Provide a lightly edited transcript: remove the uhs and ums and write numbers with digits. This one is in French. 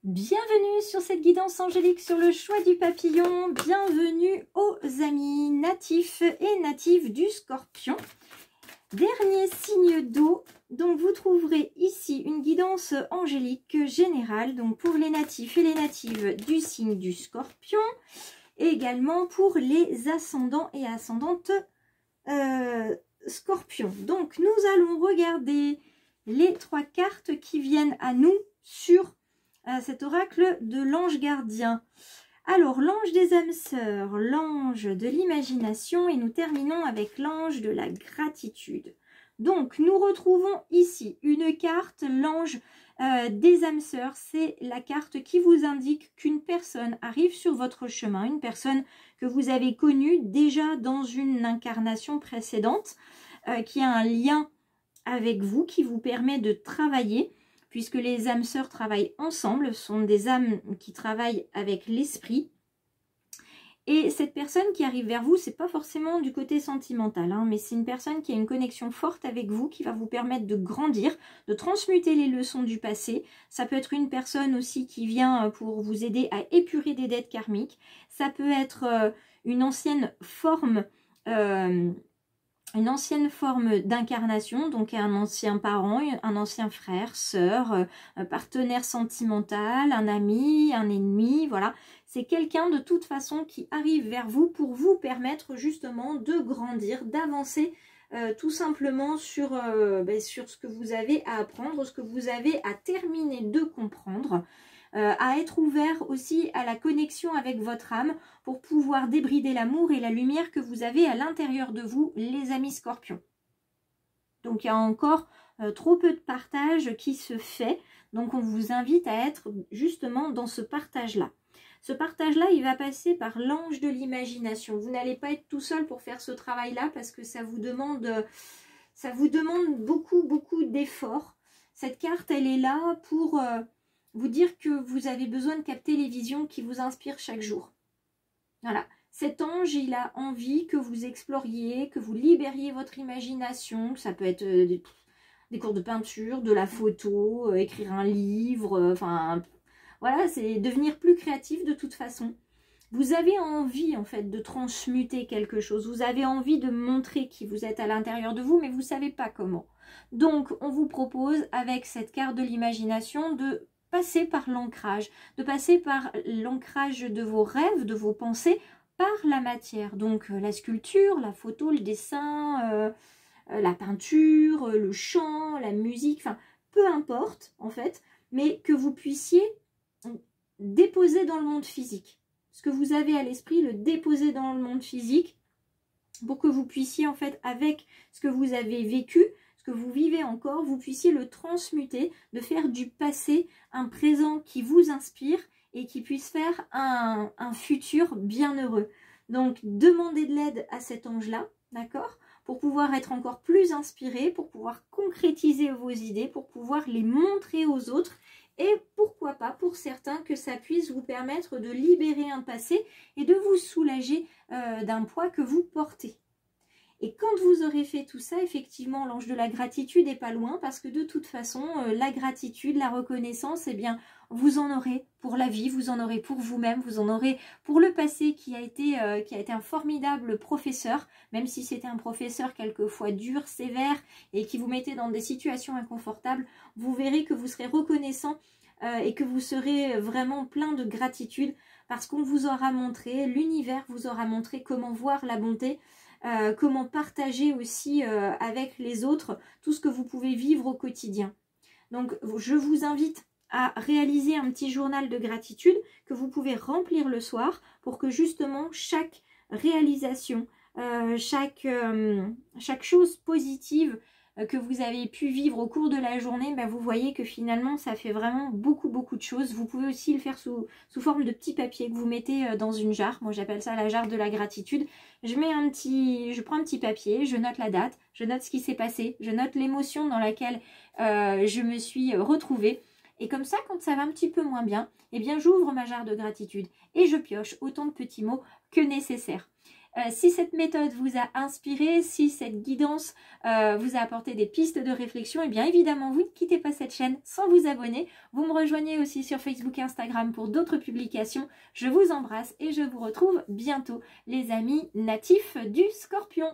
Bienvenue sur cette guidance angélique sur le choix du papillon. Bienvenue aux amis natifs et natives du Scorpion. Dernier signe d'eau. Donc vous trouverez ici une guidance angélique générale donc pour les natifs et les natives du signe du Scorpion. Et également pour les ascendants et ascendantes Scorpion. Donc nous allons regarder les trois cartes qui viennent à nous sur cet oracle de l'ange gardien. Alors, l'ange des âmes sœurs, l'ange de l'imagination et nous terminons avec l'ange de la gratitude. Donc, nous retrouvons ici une carte, l'ange des âmes sœurs. C'est la carte qui vous indique qu'une personne arrive sur votre chemin, une personne que vous avez connue déjà dans une incarnation précédente, qui a un lien avec vous, qui vous permet de travailler, puisque les âmes sœurs travaillent ensemble, sont des âmes qui travaillent avec l'esprit. Et cette personne qui arrive vers vous, c'est pas forcément du côté sentimental, hein, mais c'est une personne qui a une connexion forte avec vous, qui va vous permettre de grandir, de transmuter les leçons du passé. Ça peut être une personne aussi qui vient pour vous aider à épurer des dettes karmiques. Ça peut être une ancienne forme d'incarnation, donc un ancien parent, un ancien frère, sœur, un partenaire sentimental, un ami, un ennemi, voilà. C'est quelqu'un de toute façon qui arrive vers vous pour vous permettre justement de grandir, d'avancer tout simplement sur ce que vous avez à apprendre, ce que vous avez à terminer de comprendre. À être ouvert aussi à la connexion avec votre âme pour pouvoir débrider l'amour et la lumière que vous avez à l'intérieur de vous, les amis scorpions. Donc il y a encore trop peu de partage qui se fait, donc on vous invite à être justement dans ce partage-là. Ce partage-là, il va passer par l'ange de l'imagination. Vous n'allez pas être tout seul pour faire ce travail-là parce que ça vous demande beaucoup d'efforts. Cette carte, elle est là pour vous dire que vous avez besoin de capter les visions qui vous inspirent chaque jour. Voilà. Cet ange, il a envie que vous exploriez, que vous libériez votre imagination. Ça peut être des cours de peinture, de la photo, écrire un livre, enfin, voilà, c'est devenir plus créatif de toute façon. Vous avez envie, en fait, de transmuter quelque chose. Vous avez envie de montrer qui vous êtes à l'intérieur de vous, mais vous ne savez pas comment. Donc, on vous propose, avec cette carte de l'imagination, de passer par l'ancrage, de passer par l'ancrage de vos rêves, de vos pensées, par la matière. Donc la sculpture, la photo, le dessin, la peinture, le chant, la musique, enfin peu importe en fait, mais que vous puissiez déposer dans le monde physique. Ce que vous avez à l'esprit, le déposer dans le monde physique pour que vous puissiez en fait, avec ce que vous avez vécu, que vous vivez encore, vous puissiez le transmuter, de faire du passé un présent qui vous inspire et qui puisse faire un futur bien heureux. Donc, demandez de l'aide à cet ange-là, d'accord, pour pouvoir être encore plus inspiré, pour pouvoir concrétiser vos idées, pour pouvoir les montrer aux autres et pourquoi pas, pour certains, que ça puisse vous permettre de libérer un passé et de vous soulager d'un poids que vous portez. Et quand vous aurez fait tout ça, effectivement, l'ange de la gratitude n'est pas loin parce que de toute façon, la gratitude, la reconnaissance, eh bien, vous en aurez pour la vie, vous en aurez pour vous-même, vous en aurez pour le passé qui a été un formidable professeur, même si c'était un professeur quelquefois dur, sévère et qui vous mettait dans des situations inconfortables, vous verrez que vous serez reconnaissant et que vous serez vraiment plein de gratitude parce qu'on vous aura montré, l'univers vous aura montré comment voir la bonté, comment partager aussi avec les autres tout ce que vous pouvez vivre au quotidien. Donc je vous invite à réaliser un petit journal de gratitude que vous pouvez remplir le soir pour que justement chaque réalisation, chaque chose positive que vous avez pu vivre au cours de la journée, ben vous voyez que finalement ça fait vraiment beaucoup de choses. Vous pouvez aussi le faire sous forme de petits papiers que vous mettez dans une jarre. Moi j'appelle ça la jarre de la gratitude. Je prends un petit papier, je note la date, je note ce qui s'est passé, je note l'émotion dans laquelle je me suis retrouvée. Et comme ça, quand ça va un petit peu moins bien, eh bien j'ouvre ma jarre de gratitude et je pioche autant de petits mots que nécessaire. Si cette méthode vous a inspiré, si cette guidance vous a apporté des pistes de réflexion, et bien évidemment, vous ne quittez pas cette chaîne sans vous abonner. Vous me rejoignez aussi sur Facebook et Instagram pour d'autres publications. Je vous embrasse et je vous retrouve bientôt, les amis natifs du Scorpion.